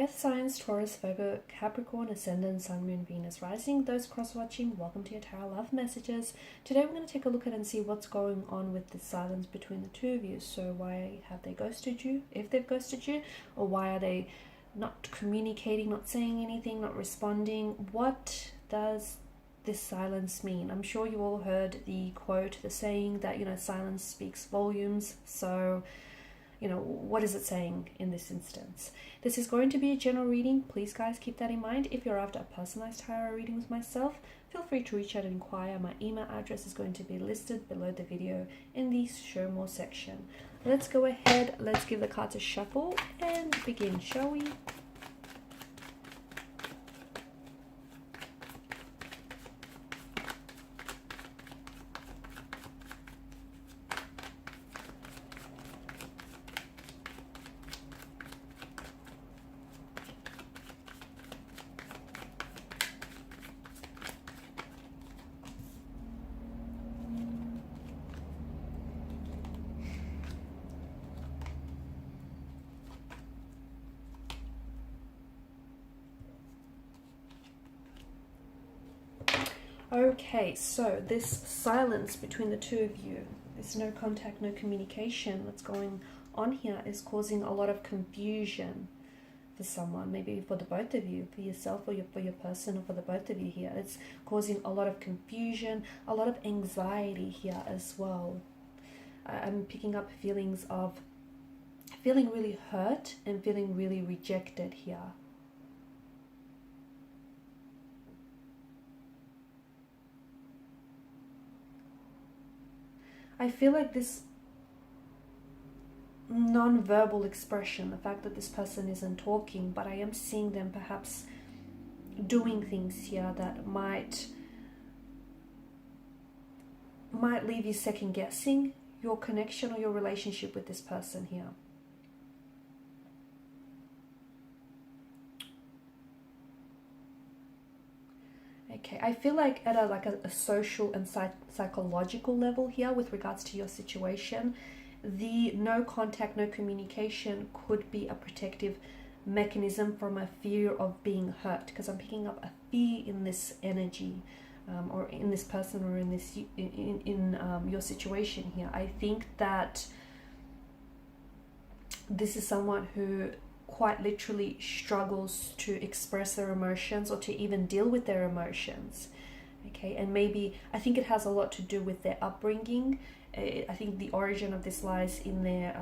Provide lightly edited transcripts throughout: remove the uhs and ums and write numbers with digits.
Earth signs, Taurus, Virgo, Capricorn, Ascendant, Sun, Moon, Venus, Rising. Those cross-watching, welcome to your Tarot Love Messages. Today we're going to take a look at and see what's going on with the silence between the two of you. So why have they ghosted you, if they've ghosted you, or why are they not communicating, not saying anything, not responding? What does this silence mean? I'm sure you all heard the quote, the saying that, silence speaks volumes. So what is it saying in this instance? This is going to be a general reading. Please, guys, keep that in mind. If you're after a personalized tarot reading with myself, feel free to reach out and inquire. My email address is going to be listed below the video in the show more section. Let's go ahead. Let's give the cards a shuffle and begin, shall we? Okay, so this silence between the two of you, this no contact, no communication that's going on here is causing a lot of confusion for someone, maybe for the both of you, for yourself or for your person, or for the both of you here. It's causing a lot of confusion, a lot of anxiety here as well. I'm picking up feelings of feeling really hurt and feeling really rejected here. I feel like this non-verbal expression, the fact that this person isn't talking, but I am seeing them perhaps doing things here that might leave you second guessing your connection or your relationship with this person here. Okay, I feel like at a social and psychological level here with regards to your situation, the no contact, no communication could be a protective mechanism from a fear of being hurt, because I'm picking up a fear in this energy, or in this person, or in this your situation here. I think that this is someone who quite literally struggles to express their emotions or to even deal with their emotions. Okay, and maybe I think it has a lot to do with their upbringing. I think the origin of this lies in their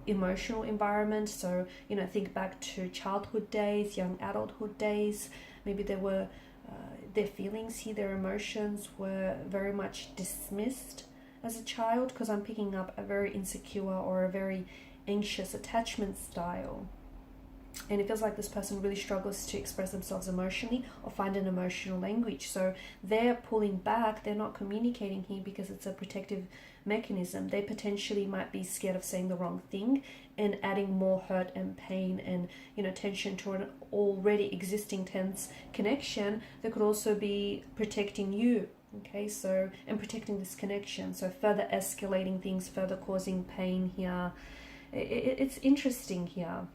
emotional environment. So think back to childhood days, young adulthood days. Maybe there were their feelings here, their emotions were very much dismissed as a child, because I'm picking up a very insecure or a very anxious attachment style. And it feels like this person really struggles to express themselves emotionally or find an emotional language. So they're pulling back, they're not communicating here because it's a protective mechanism. They potentially might be scared of saying the wrong thing and adding more hurt and pain and tension to an already existing tense connection. They could also be protecting you. Okay, so, and protecting this connection. So further escalating things, further causing pain here. It's interesting here.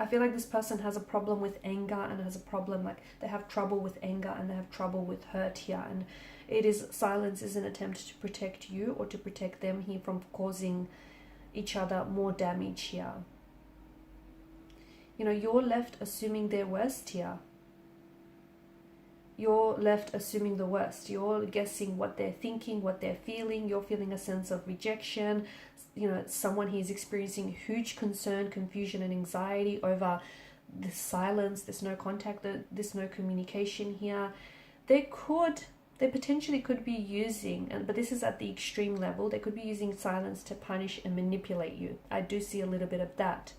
I feel like this person has a problem with anger and has a problem, like they have trouble with anger and they have trouble with hurt here. And silence is an attempt to protect you or to protect them here from causing each other more damage here. You're left assuming their worst here. You're left assuming the worst. You're guessing what they're thinking, what they're feeling. You're feeling a sense of rejection. Someone who's experiencing huge concern, confusion, and anxiety over this silence, this no contact, this no communication here. They potentially could be using, but this is at the extreme level, they could be using silence to punish and manipulate you. I do see a little bit of that.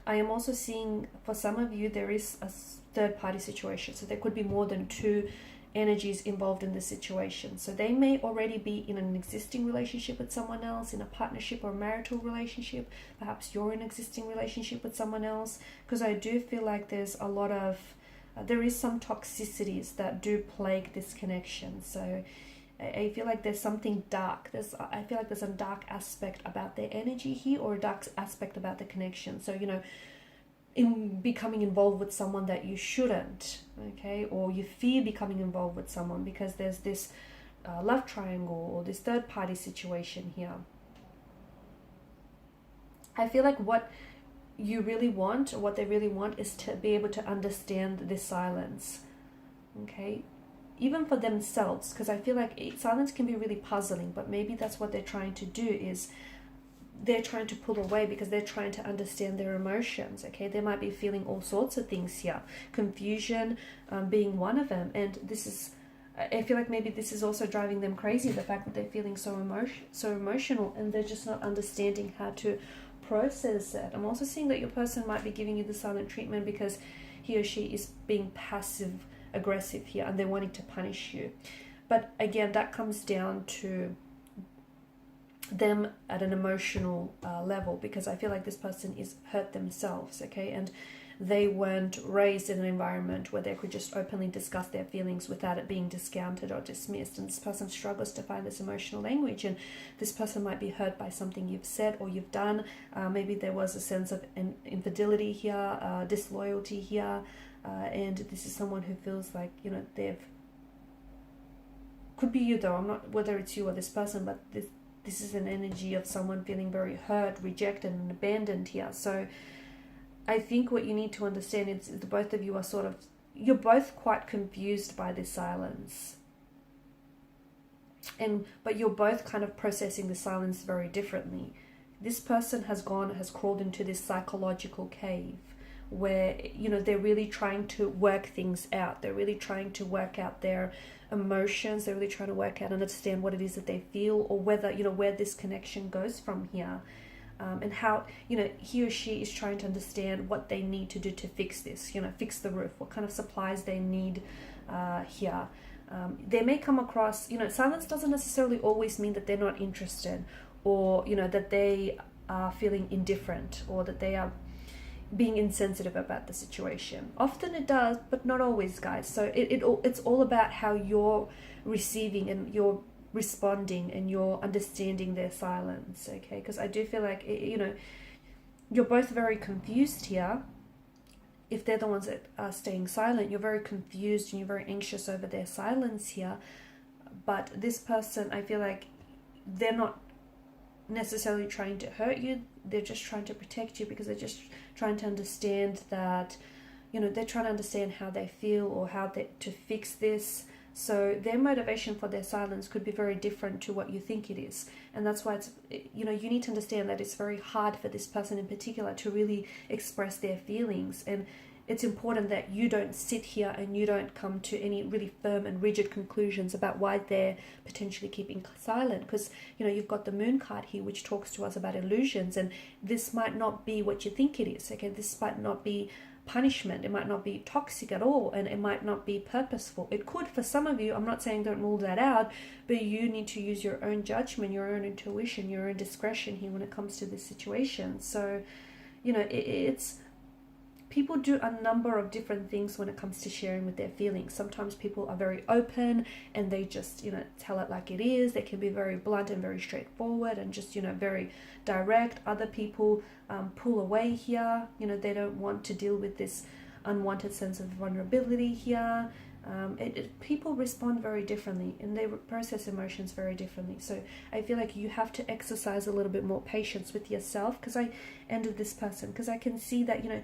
I am also seeing, for some of you, there is a third-party situation. So there could be more than two energies involved in the situation. So they may already be in an existing relationship with someone else, in a partnership or marital relationship. Perhaps you're in an existing relationship with someone else, because I do feel like there's a lot of, there is some toxicities that do plague this connection. So I feel like there's something dark. I feel like there's a dark aspect about their energy here, or a dark aspect about the connection. So, you know, in becoming involved with someone that you shouldn't, okay, or you fear becoming involved with someone because there's this love triangle or this third party situation here. I feel like what you really want, or what they really want, is to be able to understand this silence, okay, even for themselves, because I feel like silence can be really puzzling, but maybe that's what they're trying to do, is they're trying to pull away because they're trying to understand their emotions, okay. They might be feeling all sorts of things here, confusion being one of them, and this is, I feel like maybe this is also driving them crazy, the fact that they're feeling so emotional, and they're just not understanding how to process it. I'm also seeing that your person might be giving you the silent treatment because he or she is being passive aggressive here, and they're wanting to punish you. But again, that comes down to them at an emotional level, because I feel like this person is hurt themselves, okay, and they weren't raised in an environment where they could just openly discuss their feelings without it being discounted or dismissed, and this person struggles to find this emotional language, and this person might be hurt by something you've said or you've done. Maybe there was a sense of infidelity here, disloyalty here, and this is someone who feels like, you know, could be you though, I'm not whether it's you or this person, but this is an energy of someone feeling very hurt, rejected and abandoned here. So I think what you need to understand is the both of you are you're both quite confused by this silence, but you're both kind of processing the silence very differently. This person has crawled into this psychological cave where, you know, they're really trying to work things out. They're really trying to work out their emotions. They're really trying to work out and understand what it is that they feel, or whether, you know, where this connection goes from here. And how, you know, he or she is trying to understand what they need to do to fix this, you know, fix the roof, what kind of supplies they need here. They may come across, you know, silence doesn't necessarily always mean that they're not interested, or, you know, that they are feeling indifferent, or that they are being insensitive about the situation. Often it does, but not always, guys. So it's all about how you're receiving and you're responding and you're understanding their silence, okay? Because I do feel like, you know, you're both very confused here. If they're the ones that are staying silent, you're very confused and you're very anxious over their silence here. But this person, I feel like they're not necessarily trying to hurt you. They're just trying to protect you, because they're just trying to understand that, you know, they're trying to understand how they feel or how to fix this. So their motivation for their silence could be very different to what you think it is. And that's why it's, you know, you need to understand that it's very hard for this person in particular to really express their feelings. And it's important that you don't sit here and you don't come to any really firm and rigid conclusions about why they're potentially keeping silent. Because, you know, you've got the moon card here, which talks to us about illusions. And this might not be what you think it is. Okay, this might not be punishment. It might not be toxic at all, and it might not be purposeful. It could for some of you. I'm not saying don't rule that out, but you need to use your own judgment, your own intuition, your own discretion here when it comes to this situation. So, you know, it's people do a number of different things when it comes to sharing with their feelings. Sometimes people are very open and they just, you know, tell it like it is. They can be very blunt and very straightforward and just, you know, very direct. Other people pull away here. You know, they don't want to deal with this unwanted sense of vulnerability here. People respond very differently and they process emotions very differently. So I feel like you have to exercise a little bit more patience with yourself, because I ended this person, because I can see that, you know,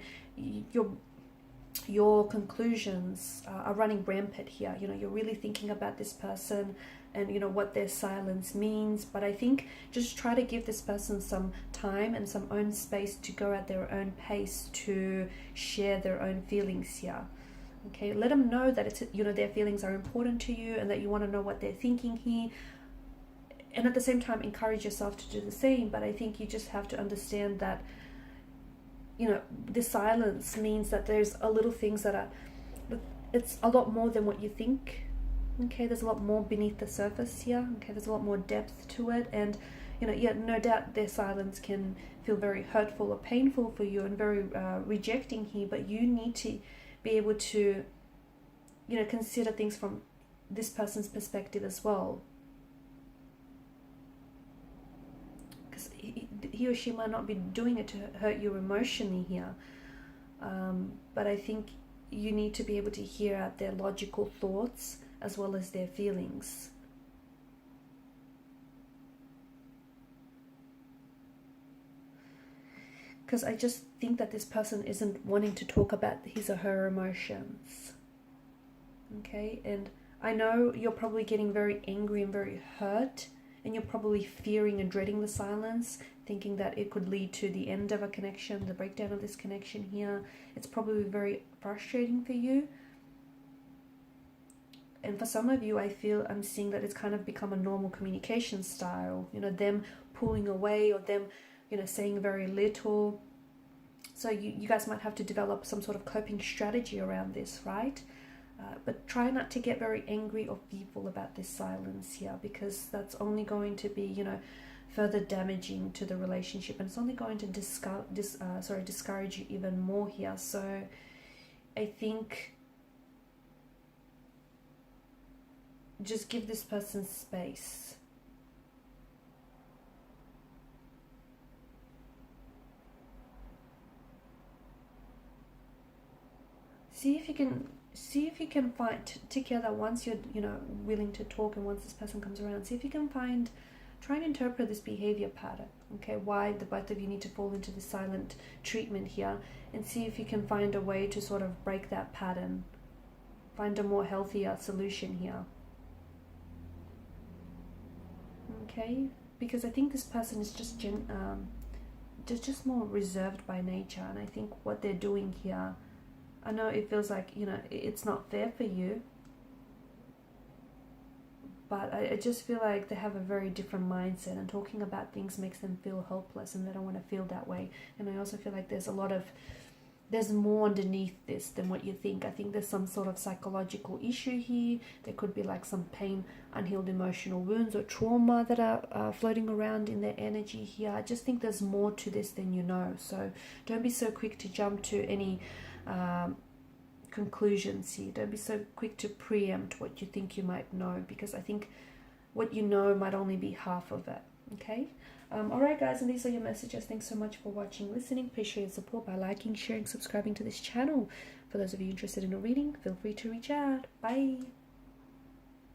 your conclusions are running rampant here. You know, you're really thinking about this person and, you know, what their silence means. But I think just try to give this person some time and some own space to go at their own pace to share their own feelings here. Okay, let them know that it's, you know, their feelings are important to you and that you want to know what they're thinking here. And at the same time, encourage yourself to do the same. But I think you just have to understand that, you know, the silence means that there's a little things that are, it's a lot more than what you think. Okay, there's a lot more beneath the surface here. Okay, there's a lot more depth to it. And, you know, yeah, no doubt their silence can feel very hurtful or painful for you and very rejecting here. But you need to be able to, you know, consider things from this person's perspective as well. he or she might not be doing it to hurt you emotionally here. But I think you need to be able to hear out their logical thoughts as well as their feelings. Because I just think that this person isn't wanting to talk about his or her emotions. Okay, and I know you're probably getting very angry and very hurt, and you're probably fearing and dreading the silence, thinking that it could lead to the end of a connection, the breakdown of this connection here. It's probably very frustrating for you. And for some of you, I'm seeing that it's kind of become a normal communication style, you know, them pulling away or them, you know, saying very little. So you guys might have to develop some sort of coping strategy around this, right? But try not to get very angry or fearful about this silence here, because that's only going to be, you know, further damaging to the relationship, and it's only going to discourage you even more here. So I think just give this person space. See if you can find together, once you're, you know, willing to talk, and once this person comes around, see if you can try and interpret this behavior pattern. Okay, why the both of you need to fall into the silent treatment here, and see if you can find a way to sort of break that pattern, find a more healthier solution here. Okay, because I think this person is just more reserved by nature, and I think what they're doing here, I know it feels like, you know, it's not fair for you, but I just feel like they have a very different mindset, and talking about things makes them feel hopeless, and they don't want to feel that way. And I also feel like there's more underneath this than what you think. I think there's some sort of psychological issue here. There could be like some pain, unhealed emotional wounds or trauma that are floating around in their energy here. I just think there's more to this than you know. So don't be so quick to jump to any conclusions here. Don't be so quick to preempt what you think you might know, because I think what you know might only be half of it. Okay, alright guys, and these are your messages. Thanks so much for watching, listening. Please show your support by liking, sharing, subscribing to this channel. For those of you interested in a reading, feel free to reach out. Bye.